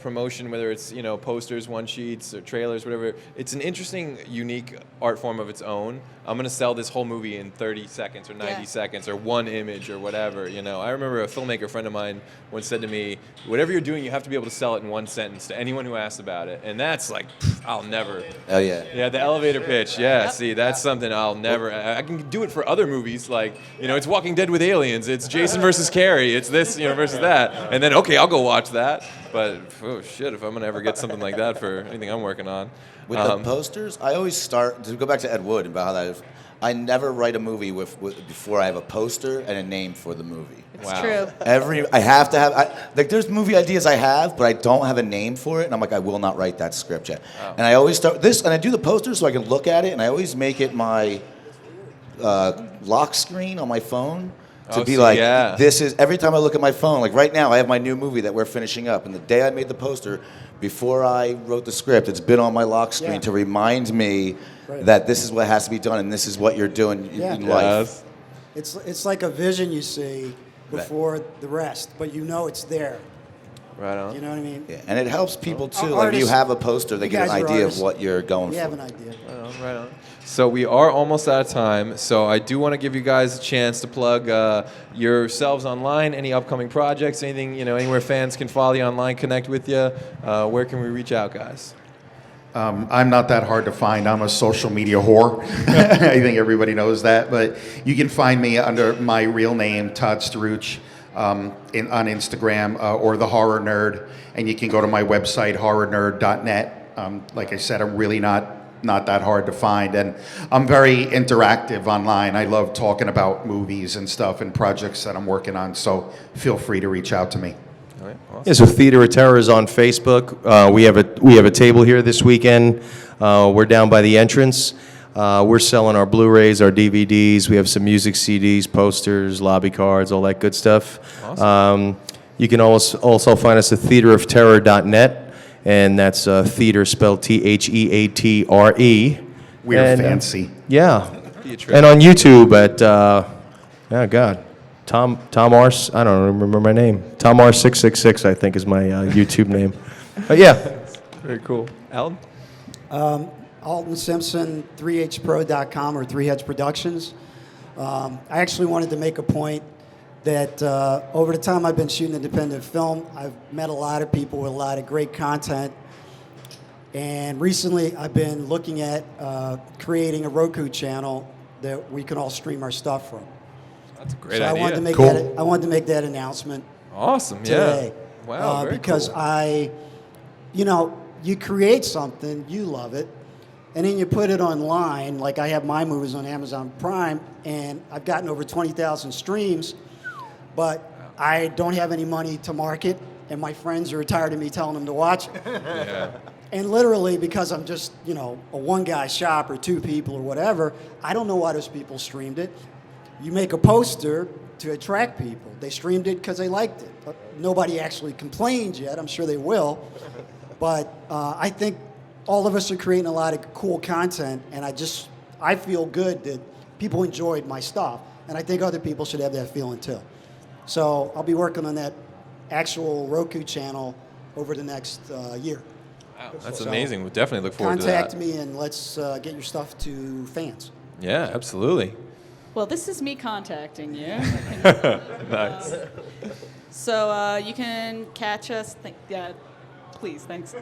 promotion, whether it's, posters, one sheets, or trailers, whatever, it's an interesting, unique art form of its own. I'm going to sell this whole movie in 30 seconds or 90 seconds or one image or whatever, I remember a filmmaker friend of mine once said to me, whatever you're doing, you have to be able to sell it in one sentence to anyone who asks about it. And that's like, I'll never. Oh, yeah. Yeah, the elevator pitch. Yeah, see, that's something I'll never. I can do it for other movies, like, it's Walking Dead with aliens, it's Jason versus Carrie, it's this, versus that. And then, okay, I'll go watch that. But, oh, shit, if I'm going to ever get something like that for anything I'm working on. With the posters, I always start, to go back to Ed Wood about how that is, I never write a movie before I have a poster and a name for the movie. It's true. I have to have, there's movie ideas I have, but I don't have a name for it, and I'm like, I will not write that script yet. Oh. And I always start this, and I do the poster so I can look at it, and I always make it my lock screen on my phone to be like, this is, every time I look at my phone, like right now, I have my new movie that we're finishing up, and the day I made the poster, before I wrote the script, it's been on my lock screen to remind me that this is what has to be done and this is what you're doing in life. It's like a vision you see before the rest, but it's there. Right on. You know what I mean? Yeah. And it helps people too. Like Artists, if you have a poster, they get an idea of what you're going for. We have an idea. Right on. So we are almost out of time. So I do want to give you guys a chance to plug yourselves online, any upcoming projects, anything, anywhere fans can follow you online, connect with you. Where can we reach out, guys? I'm not that hard to find. I'm a social media whore. I think everybody knows that. But you can find me under my real name, Todd Staruch, on Instagram, or The Horror Nerd. And you can go to my website, horrornerd.net. Like I said, I'm really not that hard to find. And I'm very interactive online. I love talking about movies and stuff and projects that I'm working on. So feel free to reach out to me. All right, awesome. Yeah, so Theater of Terror is on Facebook. We have a table here this weekend. We're down by the entrance. We're selling our Blu-rays, our DVDs. We have some music CDs, posters, lobby cards, all that good stuff. Awesome. You can also find us at theaterofterror.net. and that's theater spelled Theatre. We're And, fancy. Yeah. Theatre. And on YouTube at, oh God, Tom R. I don't remember my name. Tom R666, I think, is my YouTube name. But yeah. Very cool. Alton? Alton Simpson, 3hpro.com or 3heads Productions. I actually wanted to make a point that over the time I've been shooting independent film, I've met a lot of people with a lot of great content. And recently I've been looking at creating a Roku channel that we can all stream our stuff from. That's a great So idea. I wanted to make Cool. I wanted to make that announcement Awesome, today. yeah. Wow, very because cool. you create something, you love it, and then you put it online. Like I have my movies on Amazon Prime, and I've gotten over 20,000 streams, but I don't have any money to market, and my friends are tired of me telling them to watch it. Yeah. And literally, because I'm just, a one-guy shop or two people or whatever, I don't know why those people streamed it. You make a poster to attract people. They streamed it because they liked it. But nobody actually complained yet. I'm sure they will. But I think all of us are creating a lot of cool content, and I feel good that people enjoyed my stuff. And I think other people should have that feeling too. So I'll be working on that actual Roku channel over the next year. Wow, that's amazing. We'll definitely look forward to that. Contact me and let's get your stuff to fans. Yeah, absolutely. Well, this is me contacting you. Nice. So you can catch us. Please, thanks.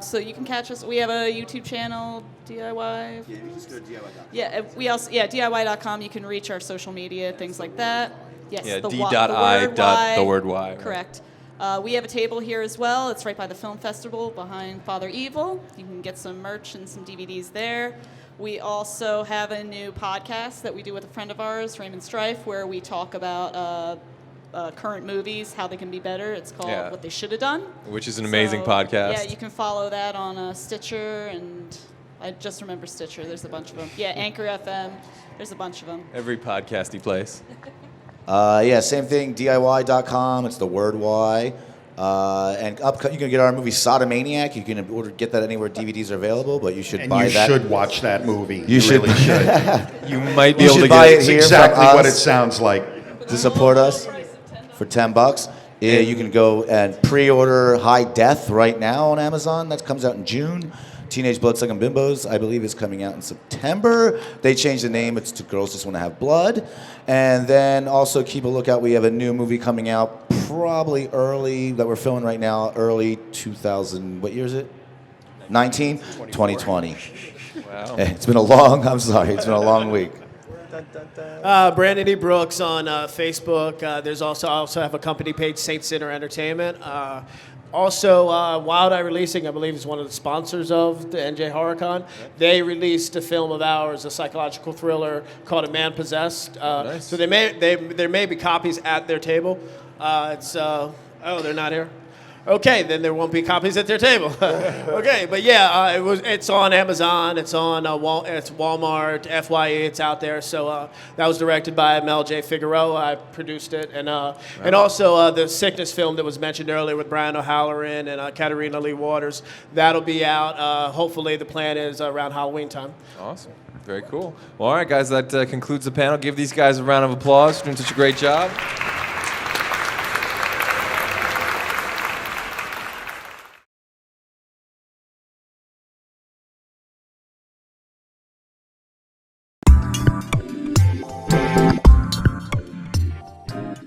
So you can catch us. We have a YouTube channel, D.I.Why. Yeah, you just go to DIY.com. Yeah, we also DIY.com. You can reach our social media, things like that. Yes, Yeah, the word Y. Right. Correct. We have a table here as well. It's right by the film festival behind Father Evil. You can get some merch and some DVDs there. We also have a new podcast that we do with a friend of ours, Raymond Strife, where we talk about current movies, how they can be better. It's called What They Should Have Done. Which is an amazing podcast. Yeah, you can follow that on Stitcher, and I just remember Stitcher. There's a bunch of them. Yeah, Anchor FM. There's a bunch of them. Every podcasty place. Yeah, same thing, DIY.com. It's the word Y. And you can get our movie Sodomaniac. You can get that anywhere DVDs are available, but you should And buy you that. should watch that movie. You should. really should. You might be You able should to buy get it It's here exactly from what it us. sounds like. To support us for $10. Yeah, you can go and pre-order High Death right now on Amazon. That comes out in June. Teenage Bloodsucking Bimbos, I believe, is coming out in September. They changed the name. It's to Girls Just Want to Have Blood. And then also keep a lookout. We have a new movie coming out probably early, that we're filming right now, early 2000, what year is it? 19? 2020. Wow. It's been a long, I'm sorry, it's been a long week. Brandon E. Brooks on Facebook. There's I also have a company page, Saint Sinner Entertainment. Also, Wild Eye Releasing, I believe, is one of the sponsors of the NJ HorrorCon. They released a film of ours, a psychological thriller called A Man Possessed. Nice. So there may be copies at their table. They're not here. Okay, then there won't be copies at their table. Okay, but yeah, it's on Amazon, it's on it's Walmart, FYE, it's out there. So that was directed by Mel J. Figueroa. I produced it, and also the Sickness film that was mentioned earlier with Brian O'Halloran and Katarina Lee Waters. That'll be out. Hopefully, the plan is around Halloween time. Awesome. Very cool. Well, all right, guys, that concludes the panel. Give these guys a round of applause for doing such a great job.